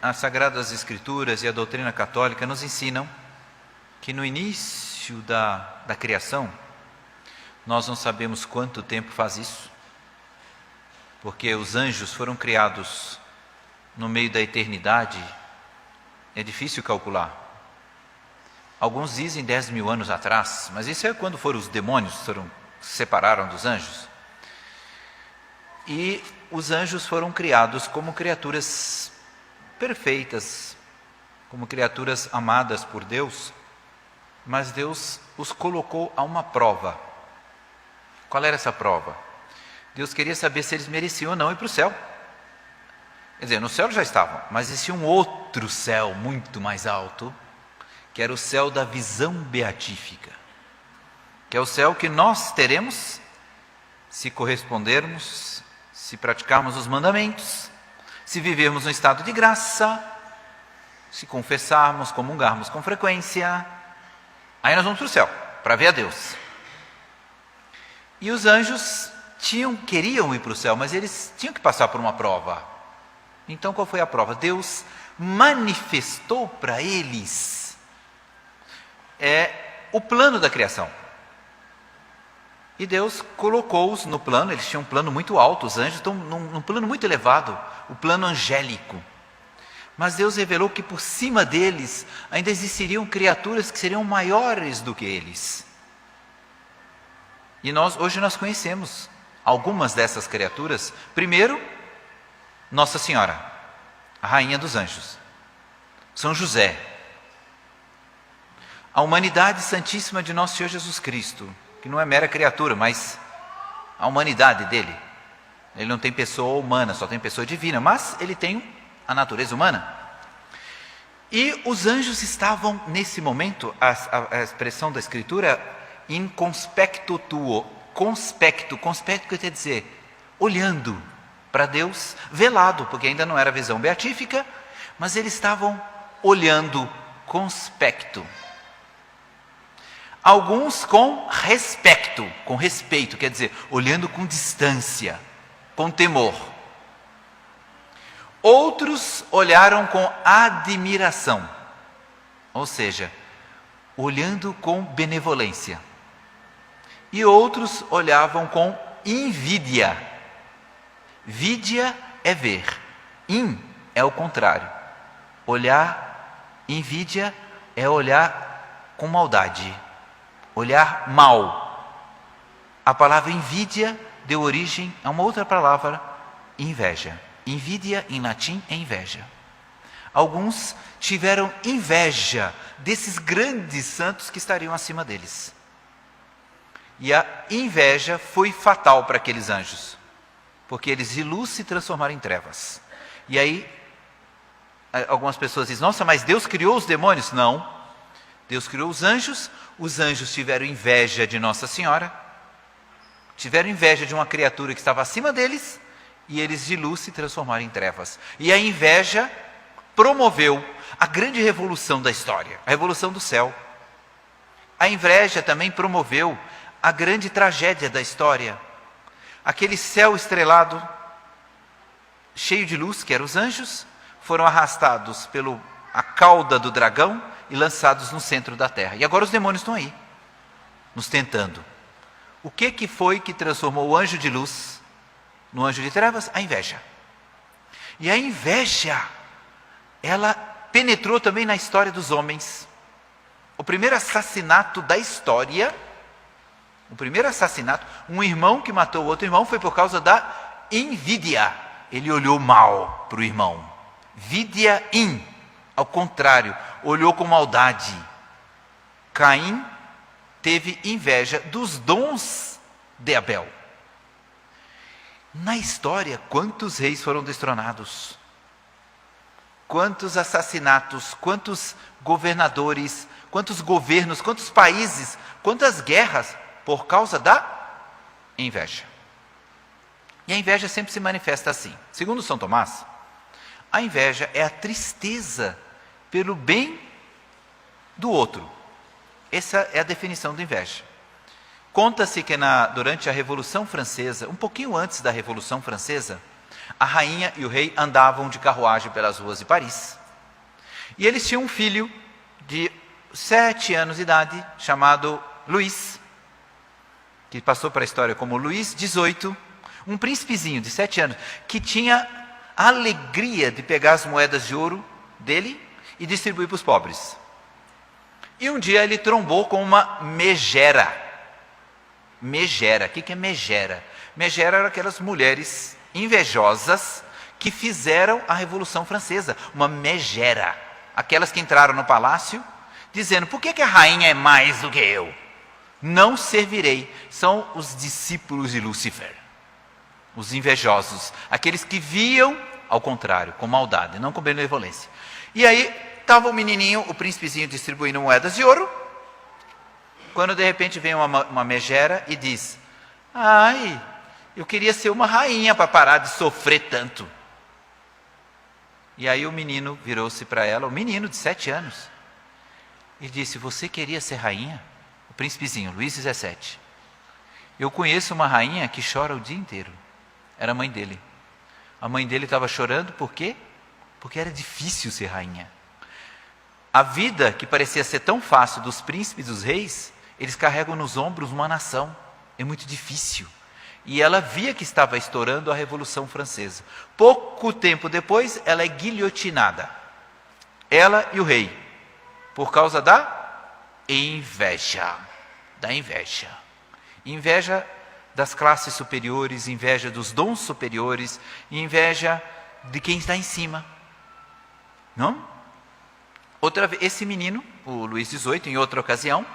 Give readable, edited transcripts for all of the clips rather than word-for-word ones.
As Sagradas Escrituras e a doutrina católica nos ensinam que no início da criação, nós não sabemos quanto tempo faz isso, porque os anjos foram criados no meio da eternidade, é difícil calcular. Alguns dizem 10 mil anos atrás, mas isso é quando foram os demônios, se separaram dos anjos. E os anjos foram criados como criaturas perfeitas, como criaturas amadas por Deus, mas Deus os colocou a uma prova. Qual era essa prova? Deus queria saber se eles mereciam ou não ir para o céu. Quer dizer, no céu já estavam, mas existia um outro céu muito mais alto, que era o céu da visão beatífica, que é o céu que nós teremos se correspondermos, se praticarmos os mandamentos, se vivermos no estado de graça, se confessarmos, comungarmos com frequência. Aí nós vamos para o céu, para ver a Deus. E os anjos queriam ir para o céu, mas eles tinham que passar por uma prova. Então qual foi a prova? Deus manifestou para eles o plano da criação. E Deus colocou-os no plano, eles tinham um plano muito alto, os anjos estão num plano muito elevado, o plano angélico. Mas Deus revelou que por cima deles ainda existiriam criaturas que seriam maiores do que eles. E hoje nós conhecemos algumas dessas criaturas. Primeiro, Nossa Senhora, a Rainha dos Anjos, São José, a humanidade santíssima de Nosso Senhor Jesus Cristo, que não é mera criatura, mas a humanidade dele. Ele não tem pessoa humana, só tem pessoa divina, mas ele tem a natureza humana. E os anjos estavam, nesse momento, a expressão da Escritura, in conspecto tuo. Conspecto quer dizer, olhando para Deus, velado, porque ainda não era visão beatífica, mas eles estavam olhando, conspecto. Alguns com respeito, quer dizer, olhando com distância, com temor. Outros olharam com admiração, ou seja, olhando com benevolência. E outros olhavam com invídia. Vídia é ver, é o contrário. Invídia é olhar com maldade, olhar mal. A palavra invídia deu origem a uma outra palavra, inveja. Invídia em latim é inveja. Alguns tiveram inveja desses grandes santos que estariam acima deles. E a inveja foi fatal para aqueles anjos, porque eles de luz se transformaram em trevas. E aí, algumas pessoas dizem, nossa, mas Deus criou os demônios? Não, Deus criou os anjos tiveram inveja de Nossa Senhora, tiveram inveja de uma criatura que estava acima deles, e eles de luz se transformaram em trevas. E a inveja promoveu a grande revolução da história, a revolução do céu. A inveja também promoveu a grande tragédia da história. Aquele céu estrelado, cheio de luz, que eram os anjos, foram arrastados pela cauda do dragão e lançados no centro da terra. E agora os demônios estão aí, nos tentando. O que foi que transformou o anjo de luz no anjo de trevas? A inveja. E a inveja, ela penetrou também na história dos homens. O primeiro assassinato da história, um irmão que matou o outro irmão, foi por causa da invídia. Ele olhou mal para o irmão. Vidia ao contrário, olhou com maldade. Caim teve inveja dos dons de Abel. Na história, quantos reis foram destronados? Quantos assassinatos, quantos governadores, quantos governos, quantos países, quantas guerras, por causa da inveja. E a inveja sempre se manifesta assim. Segundo São Tomás, a inveja é a tristeza pelo bem do outro. Essa é a definição de inveja. Conta-se que durante a Revolução Francesa, um pouquinho antes da Revolução Francesa, A rainha e o rei andavam de carruagem pelas ruas de Paris. E eles tinham um filho de 7 anos de idade, chamado Luís, que passou para a história como Luís XVIII, um príncipezinho de 7 anos, que tinha a alegria de pegar as moedas de ouro dele e distribuir para os pobres. E um dia ele trombou com uma megera. Megera, o que é megera? Megera eram aquelas mulheres invejosas que fizeram a Revolução Francesa, uma megera. Aquelas que entraram no palácio dizendo, por que a rainha é mais do que eu? Não servirei. São os discípulos de Lúcifer, os invejosos, aqueles que viam ao contrário, com maldade, não com benevolência. E aí estava o menininho, o príncipezinho distribuindo moedas de ouro, quando de repente vem uma megera e diz, ai, eu queria ser uma rainha para parar de sofrer tanto. E aí o menino virou-se para ela, o menino de 7 anos, e disse, você queria ser rainha? O príncipezinho, Luís XVII. Eu conheço uma rainha que chora o dia inteiro. Era a mãe dele. A mãe dele estava chorando, por quê? Porque era difícil ser rainha. A vida que parecia ser tão fácil dos príncipes e dos reis, eles carregam nos ombros uma nação. É muito difícil. E ela via que estava estourando a Revolução Francesa. Pouco tempo depois, ela é guilhotinada. Ela e o rei. Por causa da inveja. Da inveja. Inveja das classes superiores, inveja dos dons superiores, inveja de quem está em cima. Não? Outra vez, esse menino, o Luís XVIII, em outra ocasião,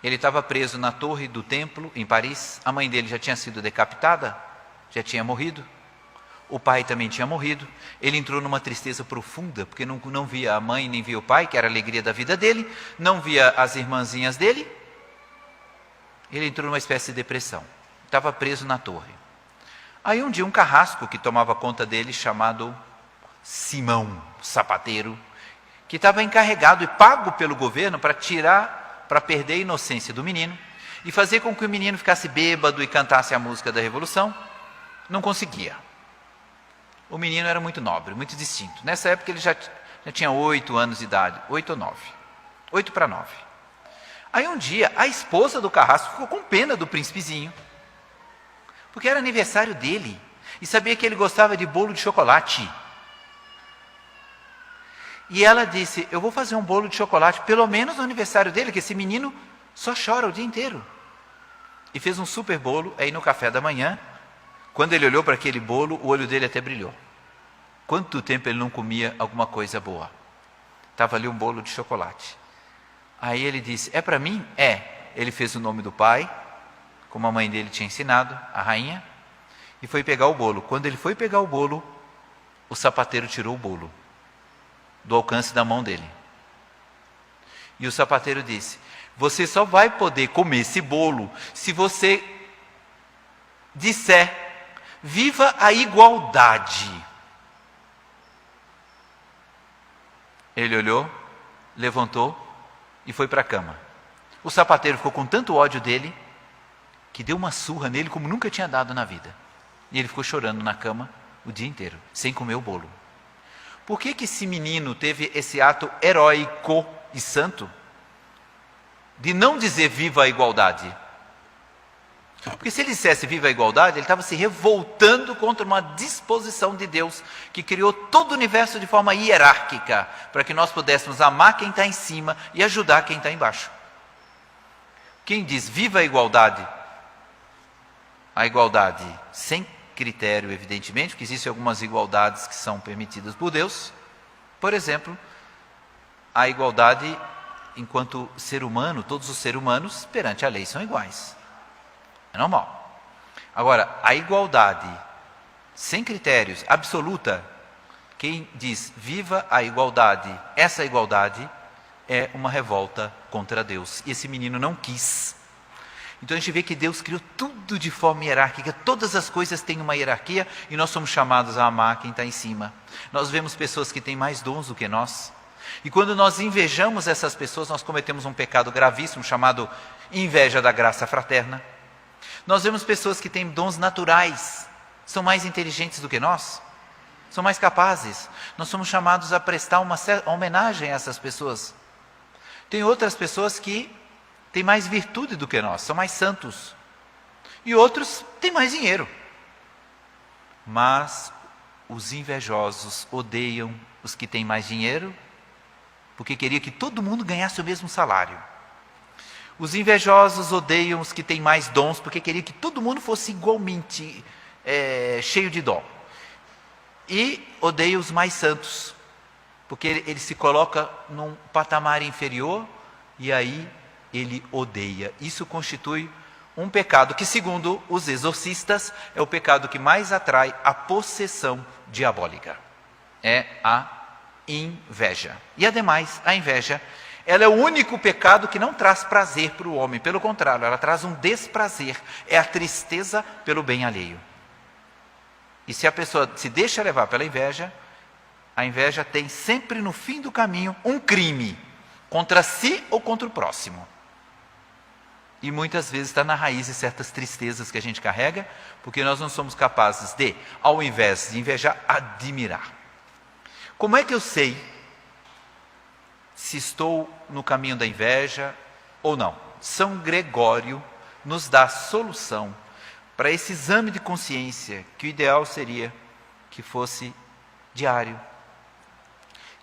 ele estava preso na torre do templo, em Paris. A mãe dele já tinha sido decapitada, já tinha morrido. O pai também tinha morrido. Ele entrou numa tristeza profunda, porque não via a mãe, nem via o pai, que era a alegria da vida dele. Não via as irmãzinhas dele. Ele entrou numa espécie de depressão. Estava preso na torre. Aí um dia um carrasco que tomava conta dele, chamado Simão, sapateiro, que estava encarregado e pago pelo governo para perder a inocência do menino e fazer com que o menino ficasse bêbado e cantasse a música da Revolução, não conseguia. O menino era muito nobre, muito distinto. Nessa época ele já tinha 8 anos de idade, 8 ou 9. 8 para 9. Aí um dia a esposa do carrasco ficou com pena do príncipezinho, porque era aniversário dele e sabia que ele gostava de bolo de chocolate. E ela disse, eu vou fazer um bolo de chocolate, pelo menos no aniversário dele, que esse menino só chora o dia inteiro. E fez um super bolo, aí no café da manhã, quando ele olhou para aquele bolo, o olho dele até brilhou. Quanto tempo ele não comia alguma coisa boa? Estava ali um bolo de chocolate. Aí ele disse, é para mim? É. Ele fez o nome do pai, como a mãe dele tinha ensinado, a rainha, e foi pegar o bolo. Quando ele foi pegar o bolo, o sapateiro tirou o bolo do alcance da mão dele. E o sapateiro disse, você só vai poder comer esse bolo se você disser, viva a igualdade. Ele olhou, levantou e foi para a cama. O sapateiro ficou com tanto ódio dele, que deu uma surra nele como nunca tinha dado na vida. E ele ficou chorando na cama o dia inteiro, sem comer o bolo. Por que esse menino teve esse ato heróico e santo de não dizer viva a igualdade? Porque se ele dissesse viva a igualdade, ele estava se revoltando contra uma disposição de Deus que criou todo o universo de forma hierárquica, para que nós pudéssemos amar quem está em cima e ajudar quem está embaixo. Quem diz viva a igualdade sem critério, evidentemente, porque existem algumas igualdades que são permitidas por Deus. Por exemplo, a igualdade enquanto ser humano, todos os seres humanos perante a lei são iguais. É normal. Agora, a igualdade sem critérios, absoluta, quem diz viva a igualdade, essa igualdade é uma revolta contra Deus. E esse menino não quis. Então a gente vê que Deus criou tudo de forma hierárquica, todas as coisas têm uma hierarquia e nós somos chamados a amar quem está em cima. Nós vemos pessoas que têm mais dons do que nós. E quando nós invejamos essas pessoas, nós cometemos um pecado gravíssimo chamado inveja da graça fraterna. Nós vemos pessoas que têm dons naturais, são mais inteligentes do que nós, são mais capazes. Nós somos chamados a prestar uma homenagem a essas pessoas. Tem outras pessoas que têm mais virtude do que nós, são mais santos. E outros têm mais dinheiro. Mas os invejosos odeiam os que têm mais dinheiro, porque queriam que todo mundo ganhasse o mesmo salário. Os invejosos odeiam os que têm mais dons, porque queriam que todo mundo fosse igualmente cheio de dom. E odeiam os mais santos, porque ele se coloca num patamar inferior, e aí ele odeia. Isso constitui um pecado que, segundo os exorcistas, é o pecado que mais atrai a possessão diabólica. É a inveja. E ademais, a inveja, ela é o único pecado que não traz prazer para o homem. Pelo contrário, ela traz um desprazer. É a tristeza pelo bem alheio. E se a pessoa se deixa levar pela inveja, a inveja tem sempre no fim do caminho um crime contra si ou contra o próximo. E muitas vezes está na raiz de certas tristezas que a gente carrega, porque nós não somos capazes de, ao invés de invejar, admirar. Como é que eu sei se estou no caminho da inveja ou não? São Gregório nos dá a solução para esse exame de consciência, que o ideal seria que fosse diário.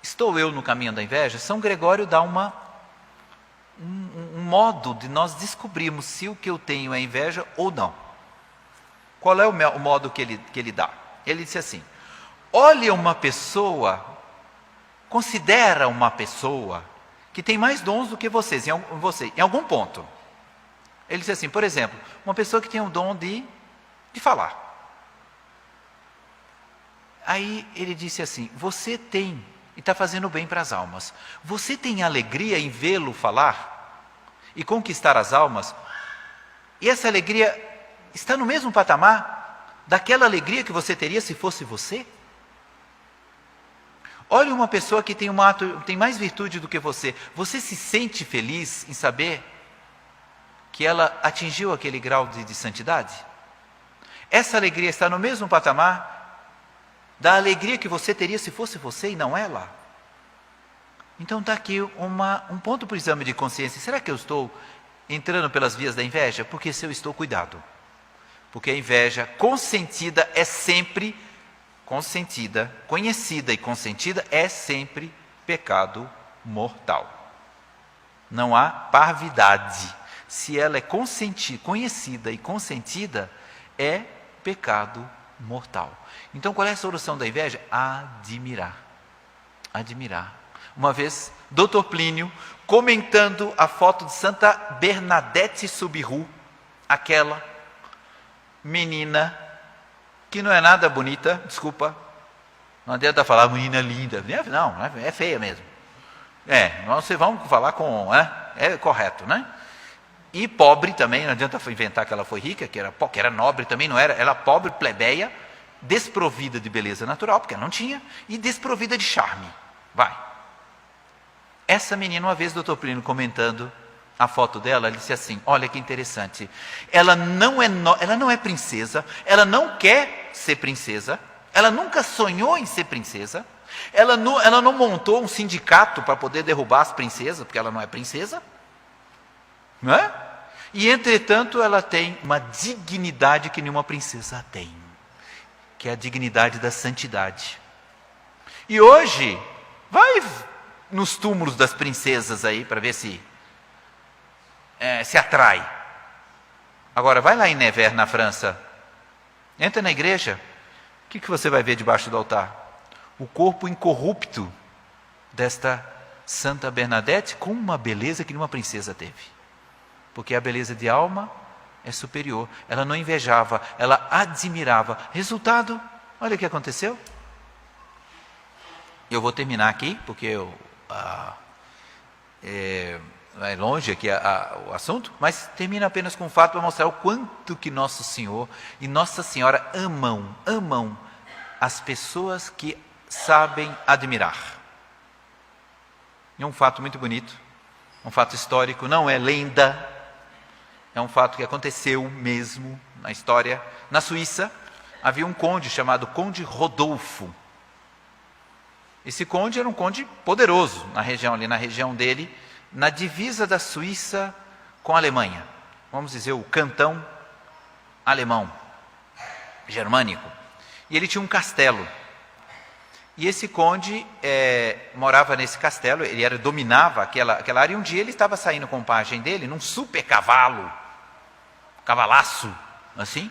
Estou eu no caminho da inveja? São Gregório dá um modo de nós descobrirmos se o que eu tenho é inveja ou não. Qual é o modo que ele dá? Ele disse assim: olha uma pessoa, considera uma pessoa que tem mais dons do que você, em algum ponto. Ele disse assim, por exemplo, uma pessoa que tem o dom de falar. Aí ele disse assim, você tem, e está fazendo bem para as almas, você tem alegria em vê-lo falar e conquistar as almas? E essa alegria está no mesmo patamar daquela alegria que você teria se fosse você? Olhe uma pessoa que tem mais virtude do que você. Você se sente feliz em saber que ela atingiu aquele grau de santidade? Essa alegria está no mesmo patamar da alegria que você teria se fosse você e não ela? Então está aqui um ponto para o exame de consciência. Será que eu estou entrando pelas vias da inveja? Porque se eu estou, cuidado. Porque a inveja consentida é sempre consentida, conhecida e consentida é sempre pecado mortal. Não há parvidade. Se ela é conhecida e consentida, é pecado mortal. Então qual é a solução da inveja? Admirar. Admirar. Uma vez, Dr. Plínio, comentando a foto de Santa Bernadette Soubirous, aquela menina que não é nada bonita, desculpa, não adianta falar menina linda, não, é feia mesmo. Vamos falar com, é correto, né? E pobre também, não adianta inventar que ela foi rica, que era nobre também, não era, ela pobre, plebeia, desprovida de beleza natural, porque ela não tinha, e desprovida de charme. Vai. Essa menina, uma vez, o Dr. Plínio comentando a foto dela, ele disse assim, olha que interessante, ela não é princesa, ela não quer ser princesa, ela nunca sonhou em ser princesa, ela não montou um sindicato para poder derrubar as princesas, porque ela não é princesa, não é? E entretanto ela tem uma dignidade que nenhuma princesa tem, que é a dignidade da santidade. E hoje, vai nos túmulos das princesas aí, para ver se atrai. Agora, vai lá em Nevers, na França, entra na igreja, o que você vai ver debaixo do altar? O corpo incorrupto desta Santa Bernadette, com uma beleza que nenhuma princesa teve. Porque a beleza de alma é superior. Ela não invejava, ela admirava. Resultado, olha o que aconteceu. Eu vou terminar aqui, porque é longe aqui o assunto, mas termina apenas com um fato para mostrar o quanto que Nosso Senhor e Nossa Senhora amam as pessoas que sabem admirar. E um fato muito bonito, um fato histórico, não é lenda, é um fato que aconteceu mesmo na história, na Suíça, havia um conde chamado Conde Rodolfo. Esse conde era um conde poderoso na região dele, na divisa da Suíça com a Alemanha. Vamos dizer, o cantão alemão, germânico. E ele tinha um castelo. E esse conde morava nesse castelo, ele dominava aquela área, e um dia ele estava saindo com o pajem dele, num super cavalo, cavalaço, assim.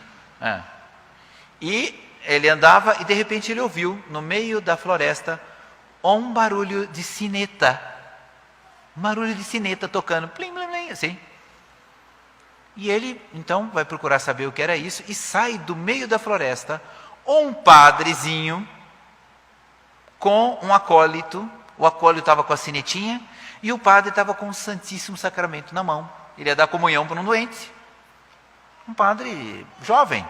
E ele andava, e de repente ele ouviu, no meio da floresta, um barulho de sineta. Um barulho de sineta tocando, plim, plim, plim, assim. E ele, então, vai procurar saber o que era isso, e sai do meio da floresta um padrezinho com um acólito. O acólito estava com a sinetinha, e o padre estava com o Santíssimo Sacramento na mão. Ele ia dar comunhão para um doente. Um padre jovem.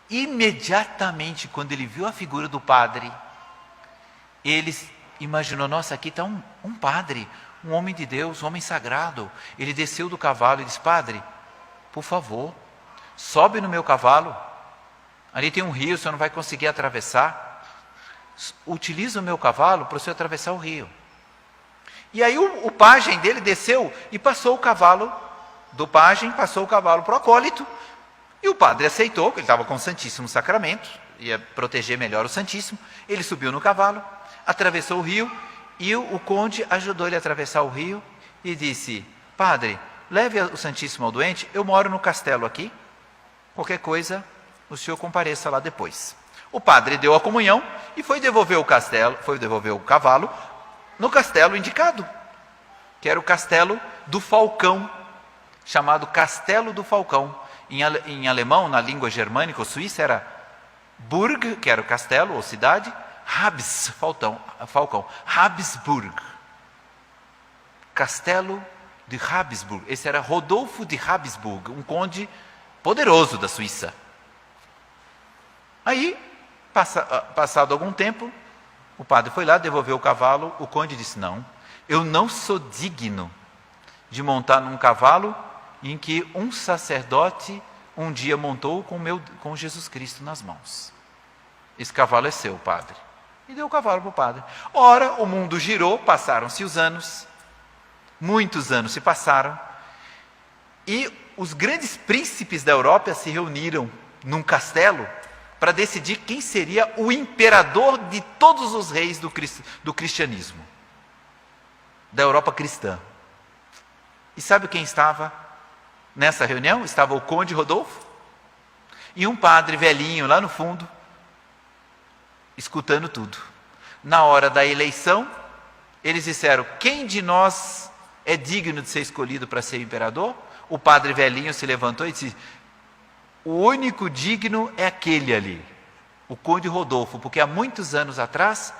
Imediatamente, quando ele viu a figura do padre, ele imaginou, nossa, aqui está um padre, um homem de Deus, um homem sagrado. Ele desceu do cavalo e disse, padre, por favor, sobe no meu cavalo. Ali tem um rio, o senhor não vai conseguir atravessar. Utiliza o meu cavalo para o senhor atravessar o rio. E aí o pajem dele desceu e passou o cavalo do pajem, passou o cavalo para o acólito. E o padre aceitou, porque ele estava com o Santíssimo Sacramento, ia proteger melhor o Santíssimo. Ele subiu no cavalo, atravessou o rio, e o conde ajudou ele a atravessar o rio e disse, padre, leve o Santíssimo ao doente, eu moro no castelo aqui, qualquer coisa o senhor compareça lá depois. O padre deu a comunhão e foi devolver o cavalo no castelo indicado, que era o castelo do Falcão, chamado Castelo do Falcão. Em alemão, na língua germânica ou suíça, era Burg, que era o castelo ou cidade, Falcão, Habsburg. Castelo de Habsburg. Esse era Rodolfo de Habsburg, um conde poderoso da Suíça. Aí, passado algum tempo, o padre foi lá, devolveu o cavalo. O conde disse, não, eu não sou digno de montar num cavalo em que um sacerdote um dia montou com Jesus Cristo nas mãos. Esse cavalo é seu, padre. E deu o cavalo para o padre. Ora, o mundo girou, passaram-se os anos, muitos anos se passaram, e os grandes príncipes da Europa se reuniram num castelo para decidir quem seria o imperador de todos os reis do cristianismo, da Europa cristã. E sabe quem estava nessa reunião? Estava o conde Rodolfo e um padre velhinho lá no fundo, escutando tudo. Na hora da eleição, eles disseram, quem de nós é digno de ser escolhido para ser imperador? O padre velhinho se levantou e disse, o único digno é aquele ali, o conde Rodolfo, porque há muitos anos atrás,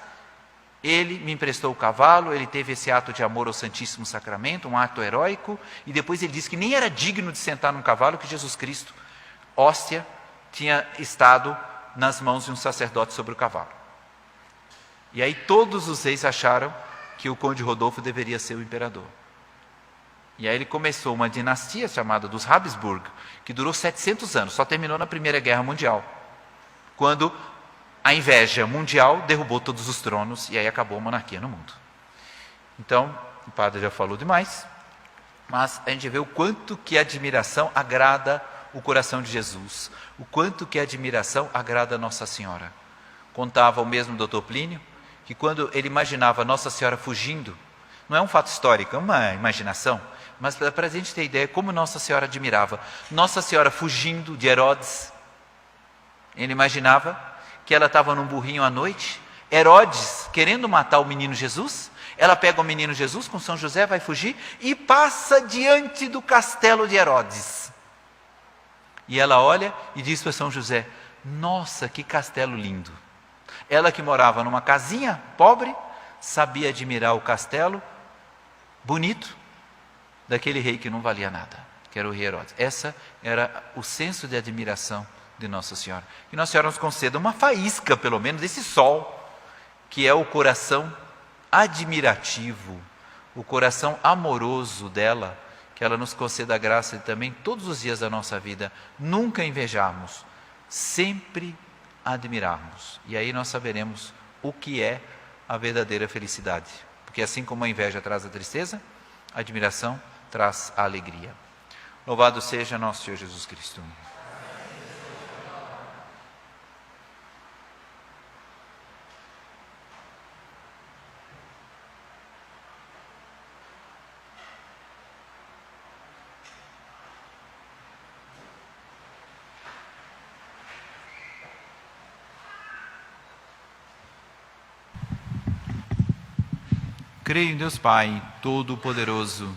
ele me emprestou o cavalo, ele teve esse ato de amor ao Santíssimo Sacramento, um ato heróico, e depois ele disse que nem era digno de sentar num cavalo, que Jesus Cristo, hóstia, tinha estado nas mãos de um sacerdote sobre o cavalo. E aí todos os reis acharam que o conde Rodolfo deveria ser o imperador. E aí ele começou uma dinastia chamada dos Habsburg, que durou 700 anos, só terminou na Primeira Guerra Mundial, quando a inveja mundial derrubou todos os tronos e aí acabou a monarquia no mundo. Então, o padre já falou demais, mas a gente vê o quanto que a admiração agrada o coração de Jesus, o quanto que a admiração agrada a Nossa Senhora. Contava o mesmo doutor Plínio, que quando ele imaginava Nossa Senhora fugindo, não é um fato histórico, é uma imaginação, mas para a gente ter ideia como Nossa Senhora admirava. Nossa Senhora fugindo de Herodes, ele imaginava que ela estava num burrinho à noite, Herodes querendo matar o menino Jesus, ela pega o menino Jesus com São José, vai fugir e passa diante do castelo de Herodes. E ela olha e diz para São José, nossa, que castelo lindo. Ela que morava numa casinha pobre, sabia admirar o castelo bonito daquele rei que não valia nada, que era o rei Herodes. Essa era o senso de admiração de Nossa Senhora. Que Nossa Senhora nos conceda uma faísca, pelo menos, desse sol, que é o coração admirativo, o coração amoroso dela, que ela nos conceda a graça de também, todos os dias da nossa vida, nunca invejarmos sempre admirarmos. E aí nós saberemos o que é a verdadeira felicidade. Porque assim como a inveja traz a tristeza, a admiração traz a alegria. Louvado seja nosso Senhor Jesus Cristo. Creio em Deus Pai, Todo-Poderoso,